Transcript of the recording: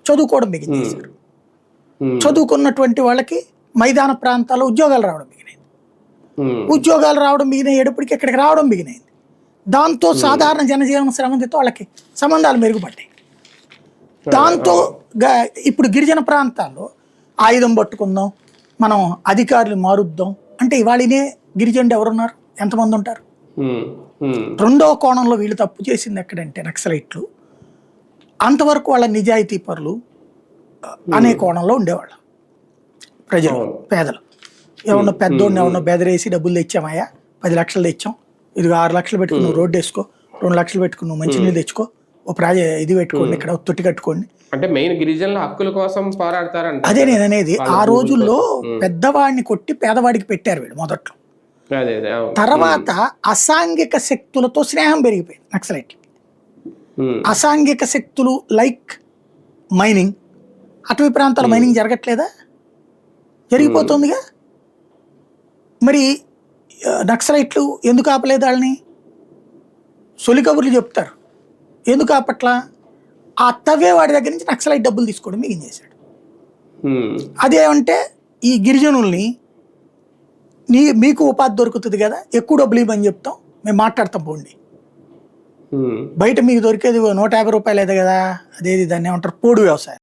చదువుకోవడం మిగిలించేశారు. చదువుకున్నటువంటి వాళ్ళకి మైదాన ప్రాంతాల్లో ఉద్యోగాలు రావడం మిగిలింది. ఉద్యోగాలు రావడం మిగిలినప్పటికీ ఇక్కడికి రావడం మిగిలింది. దాంతో సాధారణ జనజీవన సంబంధిత వాళ్ళకి సంబంధాలు మెరుగుపడ్డాయి. దాంతో ఇప్పుడు గిరిజన ప్రాంతాల్లో ఆయుధం పట్టుకుందాం, మనం అధికారులు మారుద్దాం అంటే ఇవాళనే గిరిజనుడు ఎవరున్నారు, ఎంతమంది ఉంటారు? రెండవ కోణంలో వీళ్ళు తప్పు చేసింది ఎక్కడంటే నక్సలైట్లు అంతవరకు వాళ్ళ నిజాయితీ పరులు అనే కోణంలో ఉండేవాళ్ళు. ప్రజలు పేదలు ఎవరినో పెద్దోడిని ఎవరినో బెదరేసి డబ్బులు తెచ్చామయ్యా, 10 లక్షలు తెచ్చాం, ఇదిగో 6 లక్షలు పెట్టుకుని రోడ్డు వేసుకో, 2 లక్షలు పెట్టుకుని మంచినీళ్ళు తెచ్చుకో, ఓ ఇది పెట్టుకోండి, ఇక్కడ తొట్టి కట్టుకోండి. అంటే మెయిన్ గిరిజనుల హక్కుల కోసం పోరాడతారంట. అదే నేను అనేది. ఆ రోజుల్లో పెద్దవాడిని కొట్టి పేదవాడికి పెట్టారు వీళ్ళు మొదట్లో. తర్వాత అసాంఘిక శక్తులతో స్నేహం పెరిగిపోయింది నక్సలైట్లకి. అసాంఘిక శక్తులు లైక్ మైనింగ్, అటవీ ప్రాంతాల మైనింగ్ జరగట్లేదా? జరిగిపోతుందిగా. మరి నక్సలైట్లు ఎందుకు ఆపలేదు వాళ్ళని? సొలి కబుర్లు చెప్తారు, ఎందుకు ఆపట్లా? ఆ తవ్వేవాడి దగ్గర నుంచి నక్సలైట్ డబ్బులు తీసుకోవడం మిగిలించేశాడు. అదేమంటే ఈ గిరిజనుల్ని మీకు ఉపాధి దొరుకుతుంది కదా, ఎక్కువ డబ్బులు ఇవ్వమని చెప్తాం, మేము మాట్లాడతాం పోండి, బయట మీకు దొరికేది 150 రూపాయలు కదా, అదేది దాన్ని ఏమంటారు, పోడు వ్యవసాయం.